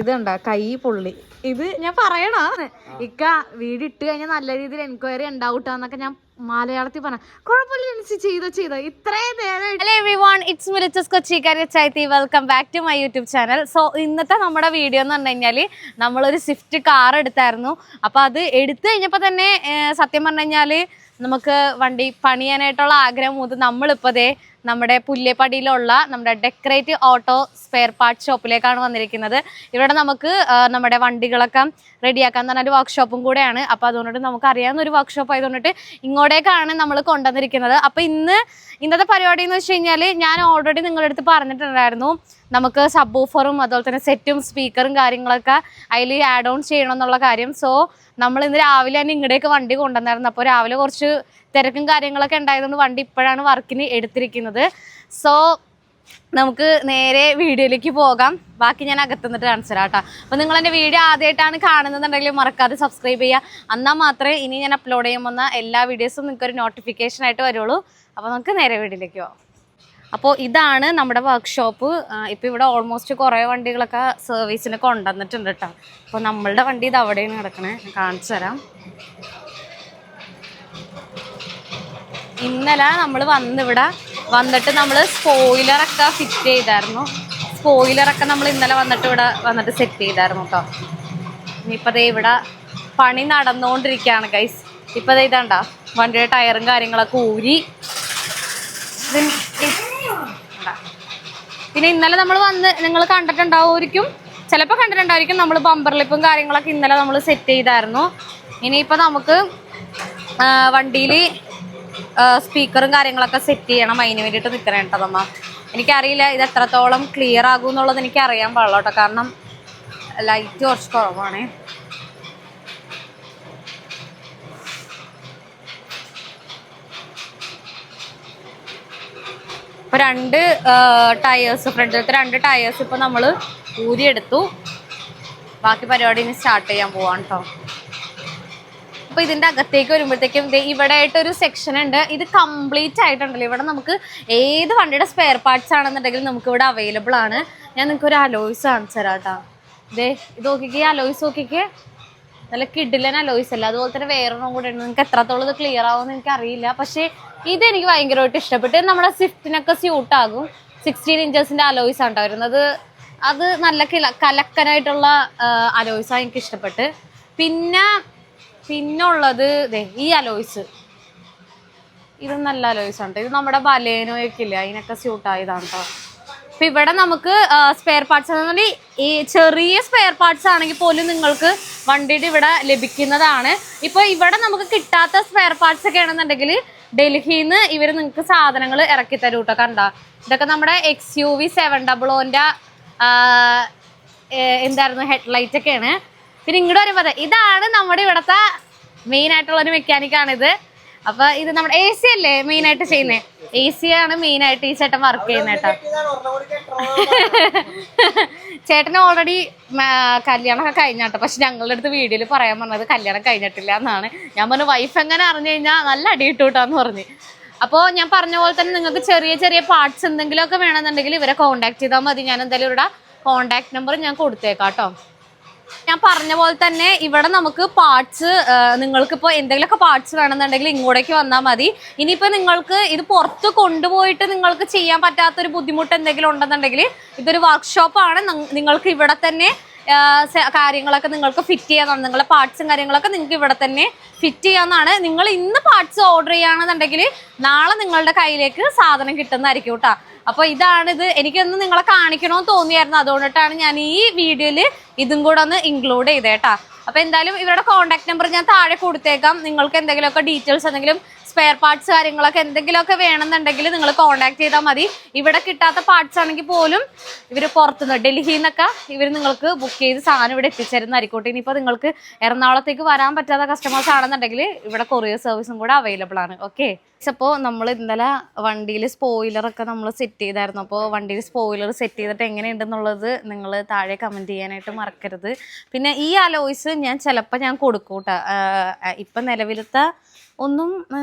ഇതുണ്ടാ കൈ പൊള്ളി. ഇത് ഞാൻ പറയണ ഇക്ക വീടിട്ട് കഴിഞ്ഞാൽ നല്ല രീതിയിൽ എൻക്വയറി ഉണ്ടാവൂട്ടാന്നൊക്കെ ഞാൻ മലയാളത്തിൽ പറഞ്ഞ കുഴപ്പമില്ല ചെയ്തോ ഇത്രയും നേരം. ഹലോ എവരിവൺ, ഇറ്റ്സ് മിലിറ്റസ് കൊച്ചിക്കാരി Chaithi. Welcome back to my YouTube channel. So ഇന്നത്തെ നമ്മുടെ വീഡിയോ എന്ന് പറഞ്ഞു കഴിഞ്ഞാൽ നമ്മളൊരു സ്വിഫ്റ്റ് കാർ എടുത്തായിരുന്നു. അപ്പോൾ അത് എടുത്തു കഴിഞ്ഞപ്പോൾ തന്നെ സത്യം പറഞ്ഞു കഴിഞ്ഞാൽ നമുക്ക് വണ്ടി പണിയാനായിട്ടുള്ള ആഗ്രഹം മൂത്ത് നമ്മളിപ്പോൾ ദേ നമ്മുടെ പുല്ലേപ്പടിയിലുള്ള നമ്മുടെ ഡെക്കറേറ്റ് ഓട്ടോ സ്പെയർ പാർട്ട് ഷോപ്പിലേക്കാണ് വന്നിരിക്കുന്നത്. ഇവിടെ നമുക്ക് നമ്മുടെ വണ്ടികളൊക്കെ റെഡിയാക്കാൻ തന്നെ ഒരു വർക്ക്ഷോപ്പും കൂടെയാണ്. അപ്പോൾ അതുകൊണ്ടിട്ട് നമുക്ക് അറിയാവുന്ന ഒരു വർക്ക്ഷോപ്പ് ആയതുകൊണ്ടിട്ട് ഇങ്ങോട്ടേക്കാണ് നമ്മൾ കൊണ്ടുവന്നിരിക്കുന്നത്. അപ്പോൾ ഇന്നത്തെ പരിപാടി എന്ന് വെച്ച് കഴിഞ്ഞാൽ ഞാൻ ഓൾറെഡി നിങ്ങളുടെ അടുത്ത് പറഞ്ഞിട്ടുണ്ടായിരുന്നു, നമുക്ക് സബ് ഊഫറും അതുപോലെ തന്നെ സെറ്റും സ്പീക്കറും കാര്യങ്ങളൊക്കെ അതിൽ ആഡ് ഓൺ ചെയ്യണം എന്നുള്ള കാര്യം. സോ നമ്മൾ ഇന്ന് രാവിലെ തന്നെ ഇങ്ങോട്ടേക്ക് വണ്ടി കൊണ്ടുവന്നായിരുന്നു. അപ്പോൾ രാവിലെ കുറച്ച് തിരക്കും കാര്യങ്ങളൊക്കെ ഉണ്ടായതുകൊണ്ട് വണ്ടി ഇപ്പോഴാണ് വർക്കിന് എടുത്തിരിക്കുന്നത്. സോ നമുക്ക് നേരെ വീഡിയോയിലേക്ക് പോകാം. ബാക്കി ഞാൻ അകത്തുനിന്നിട്ട് കാണിച്ചു തരാം കേട്ടോ. അപ്പോൾ നിങ്ങൾ എൻ്റെ വീഡിയോ ആദ്യമായിട്ടാണ് കാണുന്നതെന്നുണ്ടെങ്കിൽ മറക്കാതെ സബ്സ്ക്രൈബ് ചെയ്യുക. എന്നാൽ മാത്രമേ ഇനി ഞാൻ അപ്ലോഡ് ചെയ്യുമ്പോൾ എല്ലാ വീഡിയോസും നിങ്ങൾക്കൊരു നോട്ടിഫിക്കേഷൻ ആയിട്ട് വരുള്ളൂ. അപ്പോൾ നമുക്ക് നേരെ വീഡിയോയിലേക്ക് പോകാം. അപ്പോൾ ഇതാണ് നമ്മുടെ വർക്ക്ഷോപ്പ്. ഇപ്പോൾ ഇവിടെ ഓൾമോസ്റ്റ് കുറേ വണ്ടികളൊക്കെ സർവീസിന് കൊണ്ടുവന്നിട്ടുണ്ട് കേട്ടോ. അപ്പോൾ നമ്മളുടെ വണ്ടി ഇത് അവിടെയാണ് കിടക്കണേ, കാണിച്ചു തരാം. ഇന്നലെ നമ്മൾ വന്നിട്ട് നമ്മൾ സ്പോയിലറൊക്കെ ഫിറ്റ് ചെയ്തായിരുന്നു. സ്പോയിലറൊക്കെ നമ്മൾ ഇന്നലെ വന്നിട്ട് സെറ്റ് ചെയ്തായിരുന്നു കേട്ടോ. ഇനിയിപ്പോൾ ദേ ഇവിടെ പണി നടന്നുകൊണ്ടിരിക്കുകയാണ് ഗൈസ്. ഇപ്പോൾ ദേ ഇതാണ്ട വണ്ടിയുടെ ടയറും കാര്യങ്ങളൊക്കെ ഊരി. പിന്നെ ഇന്നലെ നമ്മൾ നിങ്ങൾ ചിലപ്പോൾ കണ്ടിട്ടുണ്ടായിരിക്കും നമ്മൾ ബമ്പർ ലിപ്പും കാര്യങ്ങളൊക്കെ ഇന്നലെ നമ്മൾ സെറ്റ് ചെയ്തായിരുന്നു. ഇനിയിപ്പോൾ നമുക്ക് വണ്ടിയിൽ സ്പീക്കറും കാര്യങ്ങളൊക്കെ സെറ്റ് ചെയ്യണം. അതിന് വേണ്ടിയിട്ട് നിൽക്കണം കേട്ടോ നമ്മ. എനിക്കറിയില്ല ഇത് എത്രത്തോളം ക്ലിയർ ആകും എന്നുള്ളത് എനിക്ക് അറിയാൻ പാടില്ല കേട്ടോ, കാരണം ലൈറ്റ് കുറച്ച് കുറവാണ്. ഇപ്പോൾ രണ്ട് ടയേഴ്സ്, ഫ്രണ്ടിലത്തെ രണ്ട് ടയേഴ്സ് ഇപ്പോൾ നമ്മൾ ഊരിയെടുത്തു. ബാക്കി പരിപാടി ഇനി സ്റ്റാർട്ട് ചെയ്യാൻ പോവാണ് കേട്ടോ. അപ്പോൾ ഇതിൻ്റെ അകത്തേക്ക് വരുമ്പോഴത്തേക്കും ഇവിടെ ആയിട്ടൊരു സെക്ഷൻ ഉണ്ട്. ഇത് കംപ്ലീറ്റ് ആയിട്ടുണ്ടല്ലോ. ഇവിടെ നമുക്ക് ഏത് വണ്ടിയുടെ സ്പെയർ പാർട്സ് ആണെന്നുണ്ടെങ്കിൽ നമുക്ക് ഇവിടെ അവൈലബിൾ ആണ്. ഞാൻ നിങ്ങൾക്ക് ഒരു അലോയ്സ് കാണിച്ചു തരാം കേട്ടോ. ഇത് നോക്കിക്കേ, അലോയ്സ് നോക്കിക്കേ, നല്ല കിഡിലൻ അലോയ്സ് അല്ല. അതുപോലെ തന്നെ വേറൊന്നും കൂടെ ഉണ്ട്. നിങ്ങൾക്ക് എത്രത്തോളം ഇത് ക്ലിയർ ആവുമെന്ന് എനിക്കറിയില്ല, പക്ഷേ ഇതെനിക്ക് ഭയങ്കരമായിട്ട് ഇഷ്ടപ്പെട്ടു. നമ്മുടെ സ്വിഫ്റ്റിനൊക്കെ സ്യൂട്ടാകും. 16 ഇഞ്ചസിൻ്റെ അലോയ്സ് ആണ് വരുന്നത്. അത് നല്ല കലക്കനായിട്ടുള്ള അലോയ്സാണ് എനിക്ക് ഇഷ്ടപ്പെട്ട്. പിന്നെ ഉള്ളത് ഈ അലോയ്സ്, ഇത് നല്ല അലോയ്സ് ആണ്. ഇത് നമ്മുടെ ബലേനോയൊക്കെ ഇല്ല, അതിനൊക്കെ സ്യൂട്ടായതാണ് കേട്ടോ. അപ്പം ഇവിടെ നമുക്ക് സ്പെയർ പാർട്സ് എന്ന് ഈ ചെറിയ സ്പെയർ പാർട്സ് ആണെങ്കിൽ പോലും നിങ്ങൾക്ക് വണ്ടിയുടെ ഇവിടെ ലഭിക്കുന്നതാണ്. ഇപ്പോൾ ഇവിടെ നമുക്ക് കിട്ടാത്ത സ്പെയർ പാർട്സ് ഒക്കെ ആണെന്നുണ്ടെങ്കിൽ ഡൽഹിയിൽ നിന്ന് ഇവർ നിങ്ങൾക്ക് സാധനങ്ങൾ ഇറക്കി തരും കേട്ടോ. കണ്ടോ, ഇതൊക്കെ നമ്മുടെ XUV 700ൻ്റെ എന്തായിരുന്നു ഹെഡ്ലൈറ്റ് ഒക്കെയാണ്. പിന്നെ ഇങ്ങോട്ട് വരുമ്പോൾ ഇതാണ് നമ്മുടെ ഇവിടുത്തെ മെയിൻ ആയിട്ടുള്ളൊരു മെക്കാനിക്കാണിത്. അപ്പോൾ ഇത് നമ്മുടെ AC അല്ലേ മെയിനായിട്ട് ചെയ്യുന്നത്. AC ആണ് മെയിനായിട്ട് ഈ ചേട്ടൻ വർക്ക് ചെയ്യുന്നത് കേട്ടോ. ചേട്ടന് ഓൾറെഡി കല്യാണമൊക്കെ കഴിഞ്ഞാട്ടോ. പക്ഷെ ഞങ്ങളുടെ അടുത്ത് വീഡിയോയിൽ പറയാൻ പറഞ്ഞത് കല്യാണം കഴിഞ്ഞിട്ടില്ല എന്നാണ്. ഞാൻ പറഞ്ഞു വൈഫ് എങ്ങനെ അറിഞ്ഞു കഴിഞ്ഞാൽ നല്ല അടി കിട്ടൂട്ടാന്ന് പറഞ്ഞ്. അപ്പോൾ ഞാൻ പറഞ്ഞ പോലെ തന്നെ നിങ്ങൾക്ക് ചെറിയ ചെറിയ പാർട്സ് എന്തെങ്കിലുമൊക്കെ വേണമെന്നുണ്ടെങ്കിൽ ഇവരെ കോൺടാക്ട് ചെയ്താൽ മതി. ഞാൻ എന്തായാലും ഇവിടെ കോൺടാക്ട് നമ്പർ ഞാൻ കൊടുത്തേക്കാം കേട്ടോ. ഞാൻ പറഞ്ഞ പോലെ തന്നെ ഇവിടെ നമുക്ക് പാർട്സ്, നിങ്ങൾക്കിപ്പോൾ എന്തെങ്കിലുമൊക്കെ പാർട്സ് വേണമെന്നുണ്ടെങ്കിൽ ഇങ്ങോട്ടേക്ക് വന്നാൽ മതി. ഇനിയിപ്പോൾ നിങ്ങൾക്ക് ഇത് പുറത്ത് കൊണ്ടുപോയിട്ട് നിങ്ങൾക്ക് ചെയ്യാൻ പറ്റാത്തൊരു ബുദ്ധിമുട്ട് എന്തെങ്കിലും ഉണ്ടെന്നുണ്ടെങ്കിൽ ഇതൊരു വർക്ക്ഷോപ്പാണ്. നിങ്ങൾക്ക് ഇവിടെ തന്നെ കാര്യങ്ങളൊക്കെ നിങ്ങൾക്ക് ഫിറ്റ് ചെയ്യാവുന്നതാണ്. നിങ്ങളുടെ പാർട്സും കാര്യങ്ങളൊക്കെ നിങ്ങൾക്ക് ഇവിടെ തന്നെ ഫിറ്റ് ചെയ്യാവുന്നതാണ്. നിങ്ങൾ ഇന്ന് പാർട്സ് ഓർഡർ ചെയ്യുകയാണെന്നുണ്ടെങ്കിൽ നാളെ നിങ്ങളുടെ കയ്യിലേക്ക് സാധനം കിട്ടുന്നതായിരിക്കും കേട്ടോ. അപ്പോൾ ഇതാണിത്. എനിക്കൊന്ന് നിങ്ങളെ കാണിക്കണമെന്ന് തോന്നിയായിരുന്നു, അതുകൊണ്ടിട്ടാണ് ഞാൻ ഈ വീഡിയോയിൽ ഇതും കൂടെ ഒന്ന് ഇൻക്ലൂഡ് ചെയ്തേട്ടാ. അപ്പോൾ എന്തായാലും ഇവരുടെ കോൺടാക്ട് നമ്പർ ഞാൻ താഴെ കൊടുത്തേക്കാം. നിങ്ങൾക്ക് എന്തെങ്കിലുമൊക്കെ ഡീറ്റെയിൽസ്, എന്തെങ്കിലും സ്പെയർ പാർട്സ് കാര്യങ്ങളൊക്കെ എന്തെങ്കിലുമൊക്കെ വേണമെന്നുണ്ടെങ്കിൽ നിങ്ങൾ കോൺടാക്ട് ചെയ്താൽ മതി. ഇവിടെ കിട്ടാത്ത പാർട്സ് ആണെങ്കിൽ പോലും ഇവർ പുറത്തുനിന്ന് ഡൽഹിയിൽ നിന്നൊക്കെ ഇവർ നിങ്ങൾക്ക് ബുക്ക് ചെയ്ത് സാധനം ഇവിടെ എത്തിച്ചേരുന്നതായിരിക്കട്ടെ. ഇനിയിപ്പോൾ നിങ്ങൾക്ക് എറണാകുളത്തേക്ക് വരാൻ പറ്റാത്ത കസ്റ്റമേഴ്സ് ആണെന്നുണ്ടെങ്കിൽ ഇവിടെ കൊറിയർ സർവീസും കൂടെ അവൈലബിൾ ആണ്. ഓക്കെ. അപ്പോൾ നമ്മൾ ഇന്നലെ വണ്ടിയിൽ സ്പോയിലറൊക്കെ നമ്മൾ സെറ്റ് ചെയ്തായിരുന്നു. അപ്പോൾ വണ്ടിയിൽ സ്പോയിലർ സെറ്റ് ചെയ്തിട്ട് എങ്ങനെയുണ്ടെന്നുള്ളത് നിങ്ങൾ താഴെ കമൻറ്റ് ചെയ്യാനായിട്ട് മറക്കരുത്. പിന്നെ ഈ അലോയ്സ് ഞാൻ ചിലപ്പോൾ കൊടുക്കും കേട്ടോ. ഇപ്പം നിലവിലത്തെ ഒന്നും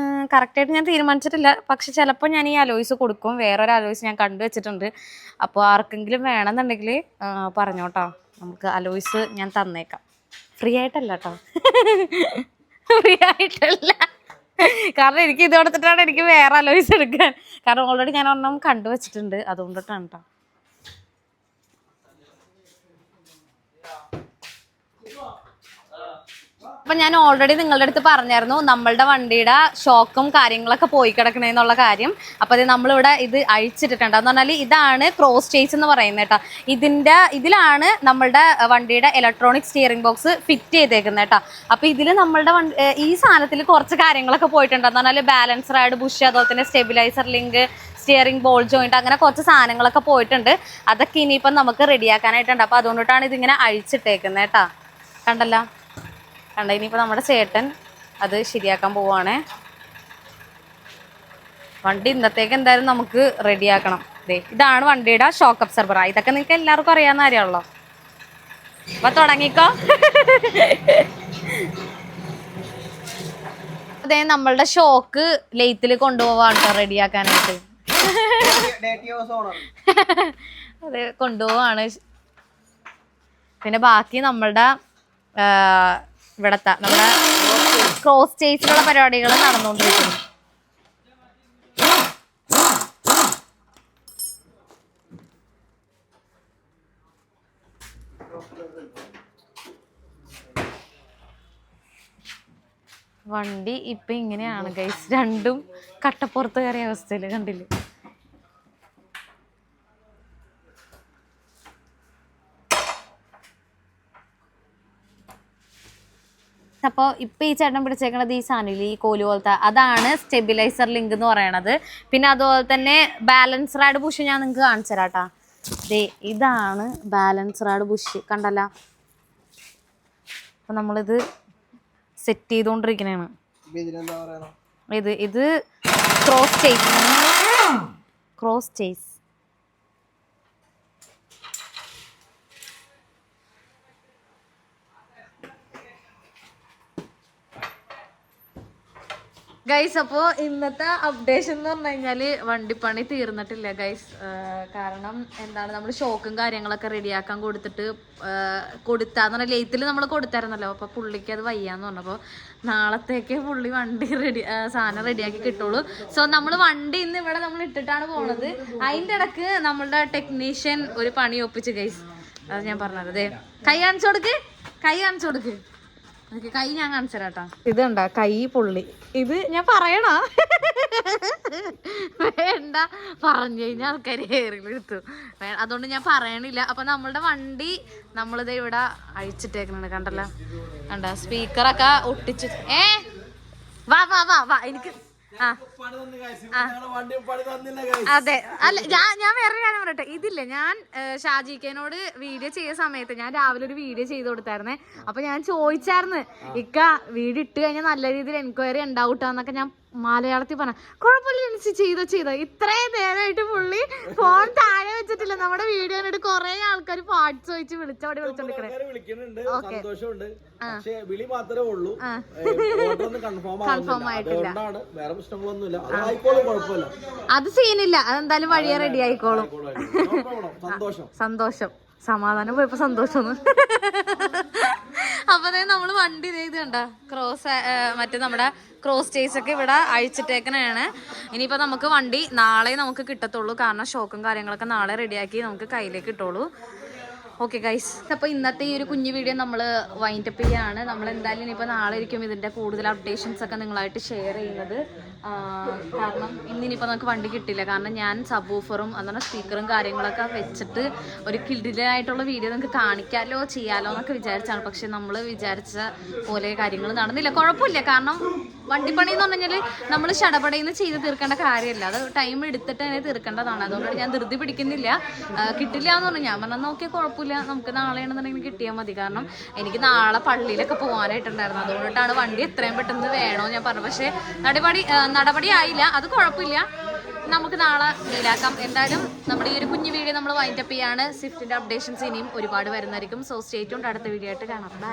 കറക്റ്റായിട്ട് ഞാൻ തീരുമാനിച്ചിട്ടില്ല, പക്ഷെ ചിലപ്പോൾ ഞാൻ ഈ അലോയ്സ് കൊടുക്കും. വേറൊരു അലോയ്സ് ഞാൻ കണ്ടുവച്ചിട്ടുണ്ട്. അപ്പോൾ ആർക്കെങ്കിലും വേണമെന്നുണ്ടെങ്കിൽ പറഞ്ഞോട്ടോ. നമുക്ക് അലോയ്സ് ഞാൻ തന്നേക്കാം. ഫ്രീ ആയിട്ടല്ല കേട്ടോ, ഫ്രീ ആയിട്ടല്ല. കാരണം എനിക്ക് ഇത് കൊടുത്തിട്ടാണ് എനിക്ക് വേറെ അലോയ്സ് എടുക്കാൻ. കാരണം ഓൾറെഡി ഞാൻ ഒരെണ്ണം കണ്ടുവച്ചിട്ടുണ്ട്, അതുകൊണ്ടിട്ടാണ് കേട്ടോ. അപ്പം ഞാൻ ഓൾറെഡി നിങ്ങളുടെ അടുത്ത് പറഞ്ഞായിരുന്നു നമ്മളുടെ വണ്ടിയുടെ ഷോക്കും കാര്യങ്ങളൊക്കെ പോയി കിടക്കണേന്നുള്ള കാര്യം. അപ്പോൾ അത് നമ്മളിവിടെ ഇത് അഴിച്ചിട്ടിട്ടുണ്ട്. എന്ന് പറഞ്ഞാൽ ഇതാണ് ക്രോസ് ചേസ് എന്ന് പറയുന്നത് കേട്ടോ. ഇതിലാണ് നമ്മളുടെ വണ്ടിയുടെ ഇലക്ട്രോണിക് സ്റ്റിയറിംഗ് ബോക്സ് ഫിറ്റ് ചെയ്തേക്കുന്നത് കേട്ടോ. അപ്പോൾ ഇതിൽ നമ്മളുടെ ഈ സാധനത്തിൽ കുറച്ച് കാര്യങ്ങളൊക്കെ പോയിട്ടുണ്ട്. എന്ന് പറഞ്ഞാൽ ബാലൻസ് റാഡ്, ബുഷ്, അതുപോലെ തന്നെ stabiliser link, steering ball joint, അങ്ങനെ കുറച്ച് സാധനങ്ങളൊക്കെ പോയിട്ടുണ്ട്. അതൊക്കെ ഇനിയിപ്പം നമുക്ക് റെഡിയാക്കാനായിട്ടുണ്ട്. അപ്പോൾ അതുകൊണ്ടിട്ടാണ് ഇതിങ്ങനെ അഴിച്ചിട്ടേക്കുന്നത് കേട്ടോ. കണ്ടല്ലോ, ഇനിയിപ്പോൾ നമ്മുടെ ചേട്ടൻ അത് ശരിയാക്കാൻ പോവുകയാണേ. വണ്ടി ഇന്നത്തേക്ക് എന്തായാലും നമുക്ക് റെഡിയാക്കണം. ഇതാണ് വണ്ടിയുടെ ഷോക്ക് അബ്സർബർ. ഇതൊക്കെ നിങ്ങൾക്ക് എല്ലാവർക്കും അറിയാവുന്ന കാര്യമാണല്ലോ. അപ്പൊ തുടങ്ങിക്കോ. അതെ, നമ്മളുടെ ഷോക്ക് ലെയ്ത്തിൽ കൊണ്ടുപോവാണ് കേട്ടോ റെഡിയാക്കാനായിട്ട്. അതെ, കൊണ്ടുപോവാണ്. പിന്നെ ബാക്കി നമ്മളുടെ ഇവിടത്തെ നമ്മുടെ ക്രോസ് ചേസിലുള്ള പരിപാടികൾ നടന്നുകൊണ്ടിരിക്കുന്നു. വണ്ടി ഇപ്പൊ ഇങ്ങനെയാണ് ഗൈസ്, രണ്ടും കട്ടപ്പുറത്ത് കയറിയ അവസ്ഥയില് കണ്ടില്ലേ. അപ്പോൾ ഇപ്പോൾ ഈ ചേട്ടൻ പിടിച്ചേക്കണത് ഈ സാധനമില്ല, ഈ കോല് പോലത്തെ, അതാണ് സ്റ്റെബിലൈസർ ലിങ്ക് എന്ന് പറയണത്. പിന്നെ അതുപോലെ തന്നെ ബാലൻസ് റാഡ് ബുഷ് ഞാൻ നിങ്ങൾക്ക് കാണിച്ചു തരാം കേട്ടോ. ഇതാണ് ബാലൻസ് റാഡ് ബുഷ്, കണ്ടല്ലോ. അപ്പം നമ്മളിത് സെറ്റ് ചെയ്തുകൊണ്ടിരിക്കണേണ്. ഇത് ക്രോസ് ചേസ്. ഗൈസ്, അപ്പോൾ ഇന്നത്തെ അപ്ഡേഷൻ എന്ന് പറഞ്ഞു കഴിഞ്ഞാൽ വണ്ടിപ്പണി തീർന്നിട്ടില്ല ഗൈസ്. കാരണം എന്താണ്, നമ്മൾ ഷോക്കും കാര്യങ്ങളൊക്കെ റെഡിയാക്കാൻ കൊടുത്താന്ന് പറഞ്ഞാൽ ലെയ്ത്തിൽ നമ്മൾ കൊടുത്തായിരുന്നല്ലോ. അപ്പോൾ പുള്ളിക്ക് അത് വയ്യാന്ന് പറഞ്ഞപ്പോൾ നാളത്തേക്ക് പുള്ളി വണ്ടി സാധനം റെഡിയാക്കി കിട്ടുള്ളൂ. സോ നമ്മൾ വണ്ടി ഇന്ന് ഇവിടെ നമ്മൾ ഇട്ടിട്ടാണ് പോണത്. അതിൻ്റെ ഇടക്ക് നമ്മളുടെ ടെക്നീഷ്യൻ ഒരു പണി ഒപ്പിച്ച് ഗൈസ്. അത് ഞാൻ പറഞ്ഞത്. അതെ, കൈ കാണിച്ചു കൊടുക്ക്. കൈ ഞാൻ കാണിച്ചു തരാം കേട്ടോ. ഇത് കണ്ടാ കൈ പൊള്ളി. ഇത് ഞാൻ പറയണ വേണ്ട, പറഞ്ഞു കഴിഞ്ഞാൽ ആൾക്കാർ ഏറിലെടുത്തു. അതുകൊണ്ട് ഞാൻ പറയണില്ല. അപ്പൊ നമ്മളുടെ വണ്ടി നമ്മളിത് ഇവിടെ അഴിച്ചിട്ടേക്കണ കണ്ടല്ലോ. സ്പീക്കറൊക്കെ ഒട്ടിച്ച് വാ എനിക്ക് അതെ. അല്ല, ഞാൻ വേറെ കാര്യം പറയട്ടെ. ഇതില്ലേ, ഞാൻ ഷാജിക്കനോട് വീഡിയോ ചെയ്ത സമയത്ത് ഞാൻ രാവിലെ ഒരു വീഡിയോ ചെയ്ത് കൊടുത്തായിരുന്നേ. അപ്പൊ ഞാൻ ചോദിച്ചായിരുന്നു, ഇക്ക വീഡിയോ ഇട്ട് കഴിഞ്ഞാൽ നല്ല രീതിയിൽ എൻക്വയറി ഉണ്ടാവൂട്ടാന്നൊക്കെ ഞാൻ മലയാളത്തിൽ പറഞ്ഞ. കുഴപ്പമില്ല, ചെയ്തോ. ഇത്രയും നേരമായിട്ട് പുള്ളി ഫോൺ താഴെ വെച്ചിട്ടില്ല. നമ്മുടെ വീഡിയോ കണ്ടിട്ട് കുറെ ആൾക്കാർ പാട്ട് ചോദിച്ച് വിളിച്ചോടെ വിളിച്ചോണ്ടിരിക്കണേ. കൺഫേം ആയിട്ടില്ല. അത് സീനില്ല, അതെന്തായാലും വഴിയെ റെഡി ആയിക്കോളും. സന്തോഷം, സമാധാനം പോയപ്പോ സന്തോഷം. അപ്പൊ നമ്മൾ വണ്ടി ഇത് കണ്ട മറ്റേ നമ്മുടെ ക്രോസ് ചേസ് ഒക്കെ ഇവിടെ അഴിച്ചിട്ടേക്കണാണ്. ഇനിയിപ്പോൾ നമുക്ക് വണ്ടി നാളെ നമുക്ക് കിട്ടത്തുള്ളൂ. കാരണം ഷോക്കും കാര്യങ്ങളൊക്കെ നാളെ റെഡിയാക്കി നമുക്ക് കയ്യിലേക്ക് കിട്ടുള്ളൂ. ഓക്കെ ഗൈസ്, അപ്പോൾ ഇന്നത്തെ ഈ ഒരു കുഞ്ഞു വീഡിയോ നമ്മൾ വൈൻഡപ്പ് ചെയ്യാണ്. നമ്മൾ എന്തായാലും ഇനിയിപ്പോൾ നാളെ ആയിരിക്കും ഇതിൻ്റെ കൂടുതൽ അപ്ഡേഷൻസ് ഒക്കെ നിങ്ങളായിട്ട് ഷെയർ ചെയ്യുന്നത്. കാരണം ഇന്നിപ്പോൾ നമുക്ക് വണ്ടി കിട്ടില്ല. കാരണം ഞാൻ സബ് വൂഫറും അതുപോലെ സ്പീക്കറും കാര്യങ്ങളൊക്കെ വെച്ചിട്ട് ഒരു കിഡിലായിട്ടുള്ള വീഡിയോ നമുക്ക് ചെയ്യാലോ എന്നൊക്കെ വിചാരിച്ചാണ്. പക്ഷെ നമ്മൾ വിചാരിച്ച പോലെ കാര്യങ്ങൾ നടന്നില്ല. കുഴപ്പമില്ല, കാരണം വണ്ടിപ്പണി എന്ന് പറഞ്ഞു കഴിഞ്ഞാൽ നമ്മൾ ഷടപടയിൽ നിന്ന് ചെയ്ത് തീർക്കേണ്ട കാര്യമല്ല. അത് ടൈം എടുത്തിട്ട് തന്നെ തീർക്കേണ്ടതാണ്. അതുകൊണ്ട് ഞാൻ ധൃതി പിടിക്കുന്നില്ല. കിട്ടില്ല എന്ന് പറഞ്ഞു ഞാൻ പറഞ്ഞാൽ നോക്കിയാൽ കുഴപ്പമില്ല, നമുക്ക് നാളെയാണെന്നുണ്ടെങ്കിൽ കിട്ടിയാൽ മതി. കാരണം എനിക്ക് നാളെ പള്ളിയിലൊക്കെ പോകാനായിട്ടുണ്ടായിരുന്നു. അതുകൊണ്ടിട്ടാണ് വണ്ടി എത്രയും പെട്ടെന്ന് വേണോ ഞാൻ പറഞ്ഞു. പക്ഷേ നടപടി ആയില്ല, അത് കുഴപ്പമില്ല, നമുക്ക് നാളെ ഡീലാക്കാം. എന്തായാലും നമ്മുടെ ഈ ഒരു കുഞ്ഞു വീഡിയോ നമ്മൾ വൈൻഡപ്പ് ചെയ്യാണ്. സ്വിഫ്റ്റിന്റെ അപ്ഡേഷൻസ് ഇനിയും ഒരുപാട് വരുന്നതായിരിക്കും. സോ സ്റ്റേ ട്യൂൺഡ്, അടുത്ത വീഡിയോ ആയിട്ട് കാണാം. ബൈ.